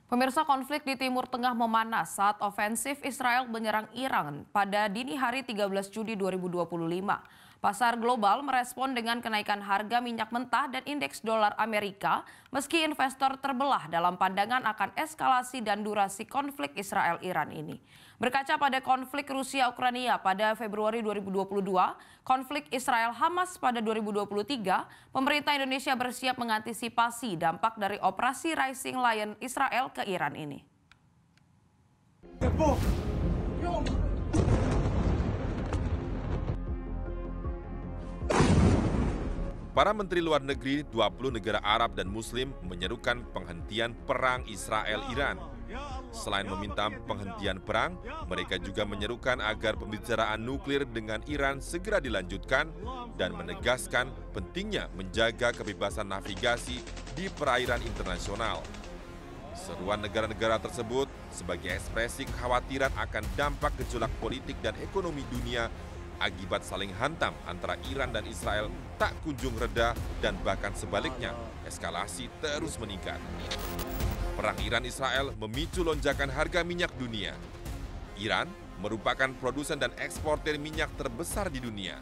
Pemirsa, konflik di Timur Tengah memanas saat ofensif Israel menyerang Iran pada dini hari 13 Juni 2025. Pasar global merespon dengan kenaikan harga minyak mentah dan indeks dolar Amerika, meski investor terbelah dalam pandangan akan eskalasi dan durasi konflik Israel-Iran ini. Berkaca pada konflik Rusia-Ukraina pada Februari 2022, konflik Israel-Hamas pada 2023, pemerintah Indonesia bersiap mengantisipasi dampak dari operasi Rising Lion Israel ke Iran ini. Para menteri luar negeri 20 negara Arab dan Muslim menyerukan penghentian perang Israel-Iran. Selain meminta penghentian perang, mereka juga menyerukan agar pembicaraan nuklir dengan Iran segera dilanjutkan dan menegaskan pentingnya menjaga kebebasan navigasi di perairan internasional. Seruan negara-negara tersebut sebagai ekspresi kekhawatiran akan dampak gejolak politik dan ekonomi dunia akibat saling hantam antara Iran dan Israel tak kunjung reda dan bahkan sebaliknya eskalasi terus meningkat. Perang Iran-Israel memicu lonjakan harga minyak dunia. Iran merupakan produsen dan eksportir minyak terbesar di dunia.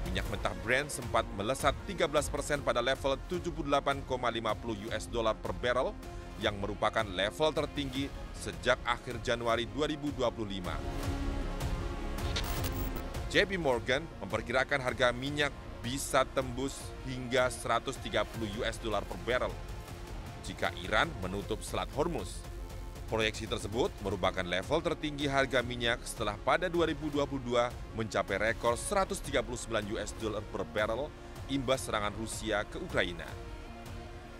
Minyak mentah Brent sempat melesat 13% pada level 78,50 US dollar per barrel yang merupakan level tertinggi sejak akhir Januari 2025. JP Morgan memperkirakan harga minyak bisa tembus hingga 130 US dollar per barrel jika Iran menutup Selat Hormuz. Proyeksi tersebut merupakan level tertinggi harga minyak setelah pada 2022 mencapai rekor 139 US dollar per barrel imbas serangan Rusia ke Ukraina.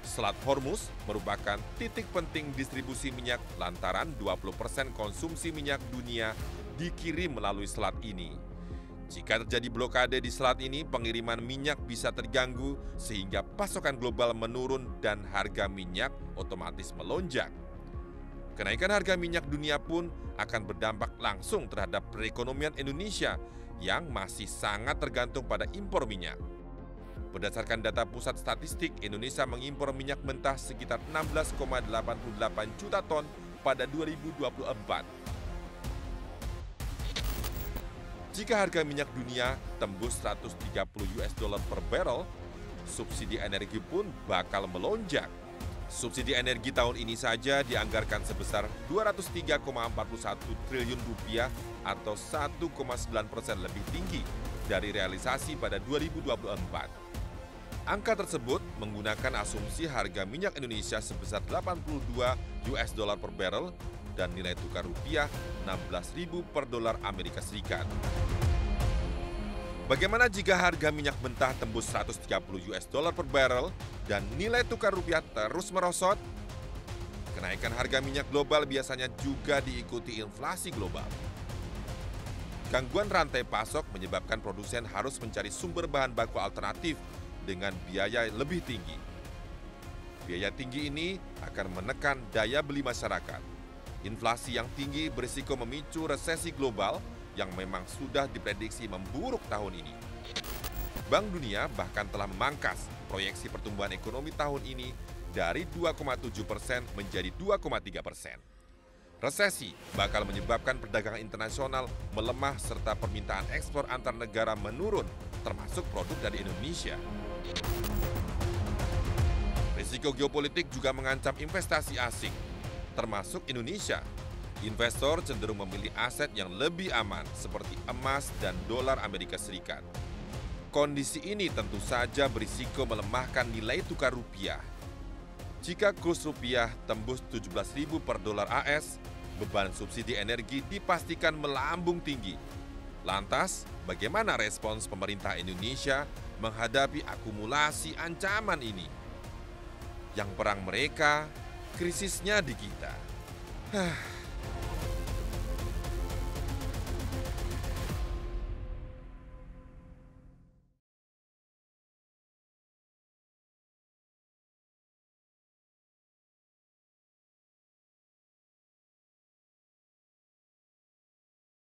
Selat Hormuz merupakan titik penting distribusi minyak lantaran 20% konsumsi minyak dunia dikirim melalui selat ini. Jika terjadi blokade di selat ini, pengiriman minyak bisa terganggu sehingga pasokan global menurun dan harga minyak otomatis melonjak. Kenaikan harga minyak dunia pun akan berdampak langsung terhadap perekonomian Indonesia yang masih sangat tergantung pada impor minyak. Berdasarkan data Pusat Statistik, Indonesia mengimpor minyak mentah sekitar 16,88 juta ton pada 2024. Jika harga minyak dunia tembus 130 US dollar per barrel, subsidi energi pun bakal melonjak. Subsidi energi tahun ini saja dianggarkan sebesar 203,41 triliun rupiah atau 1,9% lebih tinggi dari realisasi pada 2024. Angka tersebut menggunakan asumsi harga minyak Indonesia sebesar 82 US dollar per barrel dan nilai tukar rupiah 16.000 per dolar Amerika Serikat. Bagaimana jika harga minyak mentah tembus 130 US dollar per barrel dan nilai tukar rupiah terus merosot? Kenaikan harga minyak global biasanya juga diikuti inflasi global. Gangguan rantai pasok menyebabkan produsen harus mencari sumber bahan baku alternatif dengan biaya lebih tinggi. Biaya tinggi ini akan menekan daya beli masyarakat. Inflasi yang tinggi berisiko memicu resesi global yang memang sudah diprediksi memburuk tahun ini. Bank Dunia bahkan telah memangkas proyeksi pertumbuhan ekonomi tahun ini dari 2,7% menjadi 2,3%. Resesi bakal menyebabkan perdagangan internasional melemah serta permintaan ekspor antar negara menurun, termasuk produk dari Indonesia. Risiko geopolitik juga mengancam investasi asing, termasuk Indonesia. Investor cenderung memilih aset yang lebih aman seperti emas dan dolar Amerika Serikat. Kondisi ini tentu saja berisiko melemahkan nilai tukar rupiah. Jika kurs rupiah tembus 17.000 per dolar AS, beban subsidi energi dipastikan melambung tinggi. Lantas, bagaimana respons pemerintah Indonesia menghadapi akumulasi ancaman ini? Yang perang mereka, krisisnya di kita.